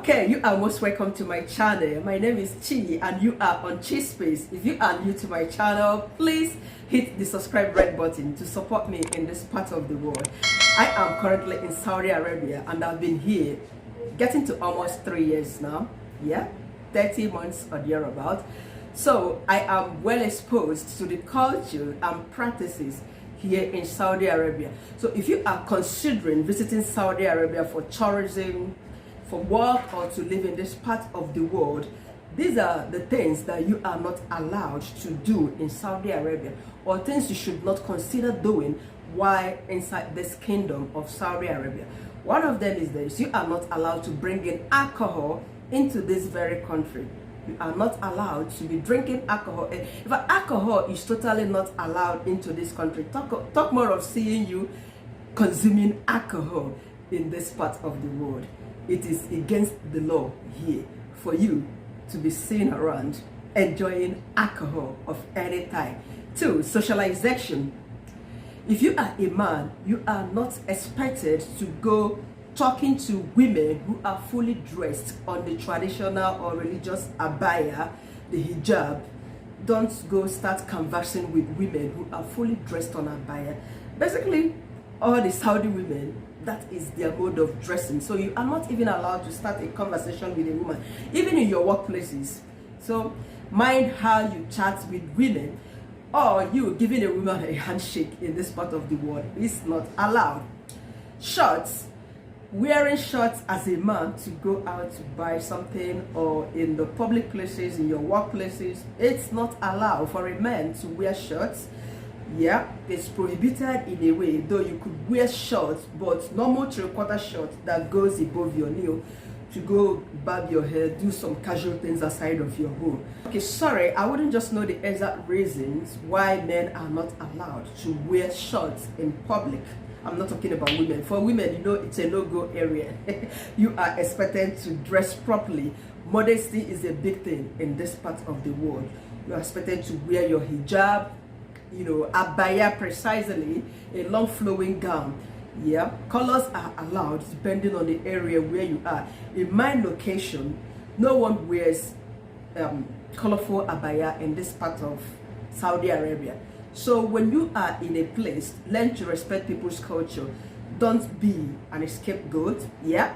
Okay, you are most welcome to my channel. My name is Chi and you are on Chi Space. If you are new to my channel, please hit the subscribe red button to support me in this part of the world. I am currently in Saudi Arabia and I've been here getting to almost 3 years now. Yeah, 30 months or thereabout. So I am well exposed to the culture and practices here in Saudi Arabia. So if you are considering visiting Saudi Arabia for tourism, for work, or to live in this part of the world, these are the things that you are not allowed to do in Saudi Arabia, or things you should not consider doing while inside this kingdom of Saudi Arabia. One of them is this: you are not allowed to bring in alcohol into this very country. You are not allowed to be drinking alcohol. If alcohol is totally not allowed into this country, talk more of seeing you consuming alcohol in this part of the world. It is against the law here for you to be seen around enjoying alcohol of any type. 2, socialization. If you are a man, you are not expected to go talking to women who are fully dressed on the traditional or religious abaya, the hijab. Don't go start conversing with women who are fully dressed on abaya. Basically, all the Saudi women, that is their mode of dressing. So you are not even allowed to start a conversation with a woman, even in your workplaces. So mind how you chat with women, or you giving a woman a handshake in this part of the world is not allowed. Shorts. Wearing shorts as a man to go out to buy something, or in the public places, in your workplaces, it's not allowed for a man to wear shorts. Yeah, it's prohibited in a way, though you could wear shorts, but normal 3/4 shorts that goes above your knee to go barb your hair, do some casual things aside of your home. Okay, sorry, I wouldn't just know the exact reasons why men are not allowed to wear shorts in public. I'm not talking about women. For women, you know, it's a no-go area. You are expected to dress properly. Modesty is a big thing in this part of the world. You are expected to wear your hijab, you know, abaya precisely, a long flowing gown. Yeah, colors are allowed depending on the area where you are. In my location, no one wears colorful abaya in this part of Saudi Arabia. So when you are in a place, learn to respect people's culture. Don't be an scapegoat. Yeah,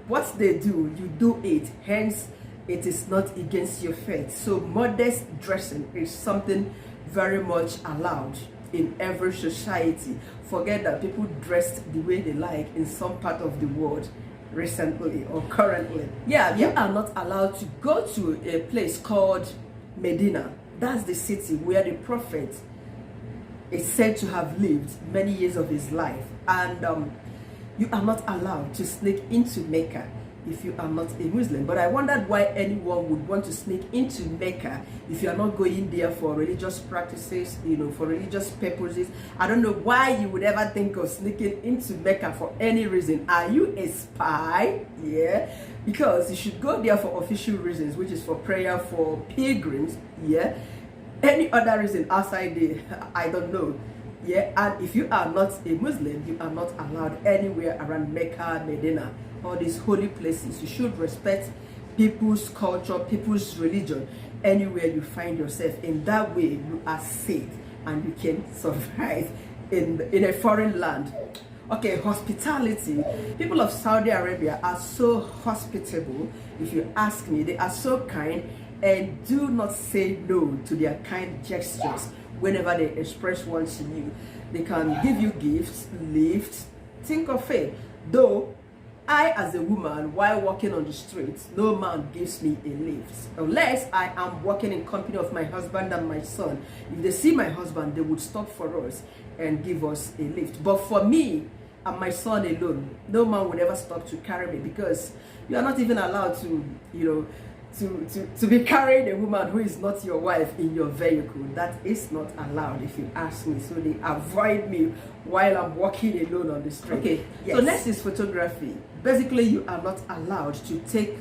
what they do, you do it. Hence, it is not against your faith. So modest dressing is something very much allowed in every society. Forget that people dressed the way they like in some part of the world recently or currently. Yeah, you are not allowed to go to a place called Medina. That's the city where the prophet is said to have lived many years of his life. And you are not allowed to sneak into Mecca if you are not a Muslim. But I wondered why anyone would want to sneak into Mecca if you are not going there for religious practices, you know, for religious purposes. I don't know why you would ever think of sneaking into Mecca for any reason. Are you a spy? Yeah, because you should go there for official reasons, which is for prayer, for pilgrims. Yeah, any other reason outside there, I don't know. Yeah, and if you are not a Muslim, you are not allowed anywhere around Mecca, Medina, all these holy places. You should respect people's culture, people's religion, anywhere you find yourself. In that way, you are safe and you can survive in a foreign land. Okay, hospitality. People of Saudi Arabia are so hospitable. If you ask me, they are so kind and do not say no to their kind gestures whenever they express one to you. They can give you gifts, lifts. Think of it. Though I, as a woman, while walking on the streets, no man gives me a lift unless I am walking in company of my husband and my son. If they see my husband, they would stop for us and give us a lift. But for me and my son alone, no man would ever stop to carry me, because you are not even allowed to, you know, to be carrying a woman who is not your wife in your vehicle. That is not allowed, if you ask me. So they avoid me while I'm walking alone on the street. Okay, yes. So next is photography. Basically, you are not allowed to take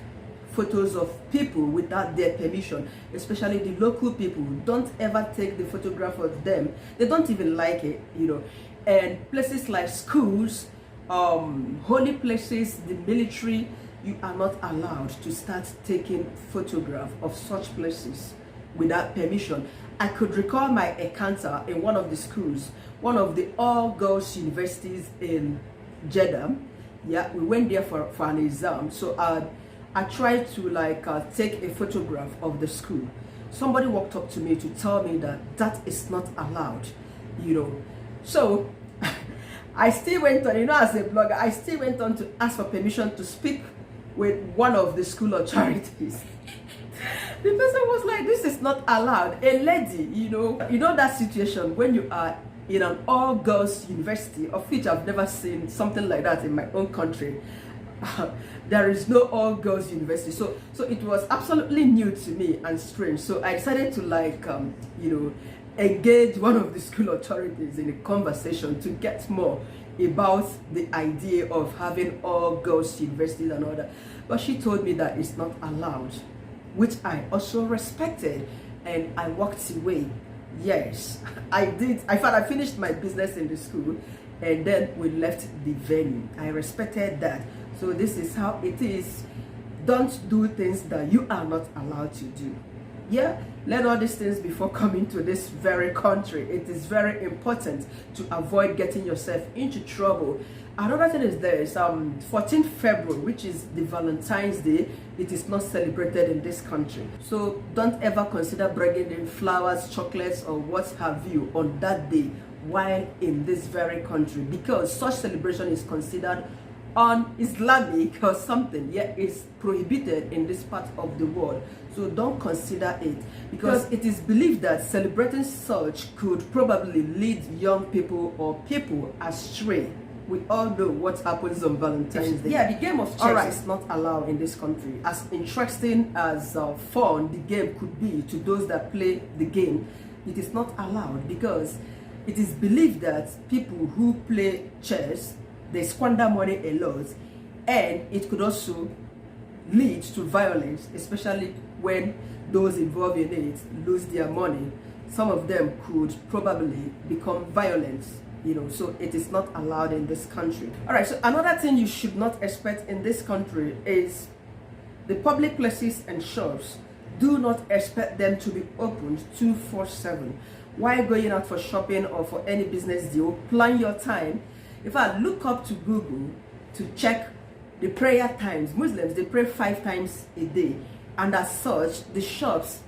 photos of people without their permission, especially the local people. Don't ever take the photograph of them. They don't even like it, you know. And places like schools, holy places, the military, you are not allowed to start taking photograph of such places without permission. I could recall my encounter in one of the schools, one of the all-girls universities in Jeddah. Yeah, we went there for an exam. So I tried to take a photograph of the school. Somebody walked up to me to tell me that that is not allowed, you know. So I still went on, as a blogger, I still went on to ask for permission to speak with one of the school authorities. The person was like, this is not allowed. A lady, you know that situation when you are in an all-girls university, of which I've never seen something like that in my own country. There is no all-girls university, so it was absolutely new to me and strange. So I decided to engage one of the school authorities in a conversation to get more about the idea of having all-girls universities and all that. But she told me that it's not allowed, which I also respected, and I walked away. Yes, I did. In fact, I finished my business in the school, and then we left the venue. I respected that. So this is how it is. Don't do things that you are not allowed to do. Yeah, learn all these things before coming to this very country. It is very important to avoid getting yourself into trouble. Another thing is this, 14th February, which is the Valentine's Day, it is not celebrated in this country. So don't ever consider bringing in flowers, chocolates, or what have you on that day while in this very country, because such celebration is considered un-Islamic or something. Yeah, it's prohibited in this part of the world. So don't consider it, because it is believed that celebrating such could probably lead young people or people astray. We all know what happens on Valentine's Day. Yeah, the game of chess is not allowed in this country. As interesting as fun the game could be to those that play the game, it is not allowed, because it is believed that people who play chess, they squander money a lot, and it could also lead to violence, especially when those involved in it lose their money. Some of them could probably become violent, so it is not allowed in this country. All right, so another thing you should not expect in this country is the public places and shops. Do not expect them to be opened 24/7. While going out for shopping or for any business deal, plan your time. If I look up to Google to check the prayer times, Muslims, they pray 5 times a day, and as such, the shops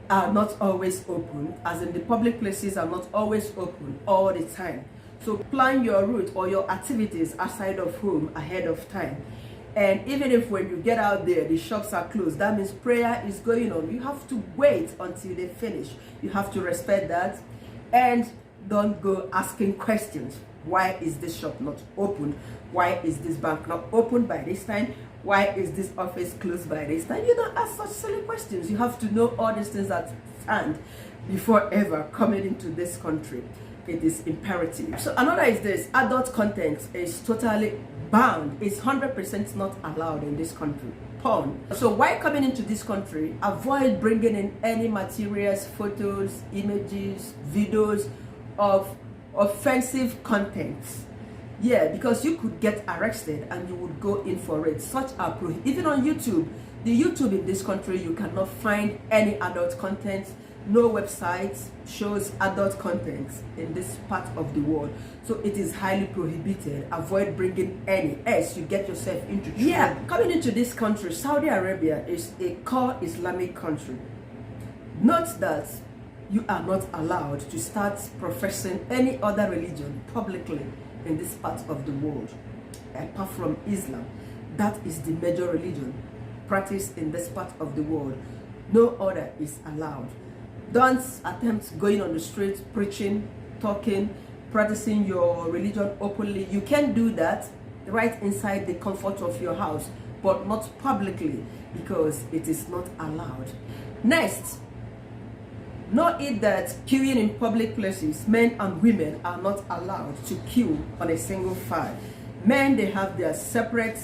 are not always open, as in the public places are not always open all the time. So plan your route or your activities outside of home ahead of time. And even if when you get out there, the shops are closed, that means prayer is going on. You have to wait until they finish. You have to respect that, and don't go asking questions. Why is this shop not open? Why is this bank not open by this time? Why is this office closed by this time? You don't ask such silly questions. You have to know all these things at hand before ever coming into this country. It is imperative. So another is this: adult content is totally banned. It's 100% not allowed in this country. Porn. So while coming into this country, avoid bringing in any materials, photos, images, videos of offensive contents. Yeah, because you could get arrested and you would go in for it. Such are prohibited. Even on YouTube, the YouTube in this country, you cannot find any adult content. No websites shows adult content in this part of the world. So it is highly prohibited. Avoid bringing any, else you get yourself into trouble. Yeah, coming into this country, Saudi Arabia is a core Islamic country. Note that you are not allowed to start professing any other religion publicly in this part of the world, apart from Islam. That is the major religion practiced in this part of the world. No other is allowed. Don't attempt going on the streets, preaching, talking, practicing your religion openly. You can do that right inside the comfort of your house, but not publicly, because it is not allowed. Next, know it that queuing in public places, men and women are not allowed to queue on a single file. Men, they have their separate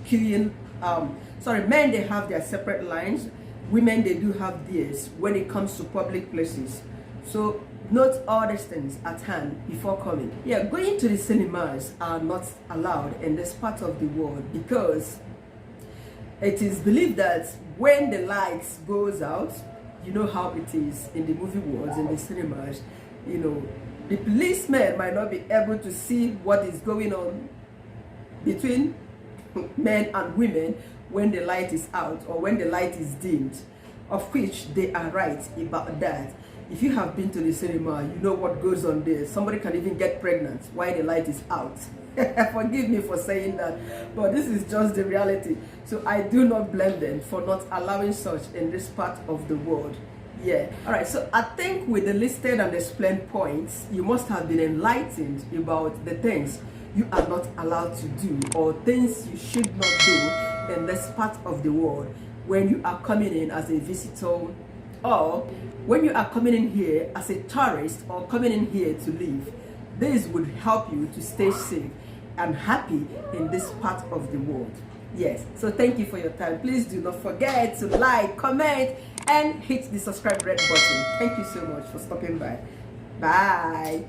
queuing, men, they have their separate lines. Women, they do have theirs when it comes to public places. So note all these things at hand before coming. Yeah, going to the cinemas are not allowed in this part of the world, because It is believed that when the lights goes out, you know how it is in the movie worlds, in the cinemas, you know, the policemen might not be able to see what is going on between men and women when the light is out or when the light is dimmed, of which they are right about that. If you have been to the cinema, you know what goes on there. Somebody can even get pregnant while the light is out. Forgive me for saying that, but this is just the reality. So I do not blame them for not allowing such in this part of the world. Yeah. All right. So I think with the listed and explained points, you must have been enlightened about the things you are not allowed to do or things you should not do in this part of the world when you are coming in as a visitor, or when you are coming in here as a tourist or coming in here to live. This would help you to stay safe and happy in this part of the world. Yes, so thank you for your time. Please do not forget to like, comment, and hit the subscribe red button. Thank you so much for stopping by. Bye.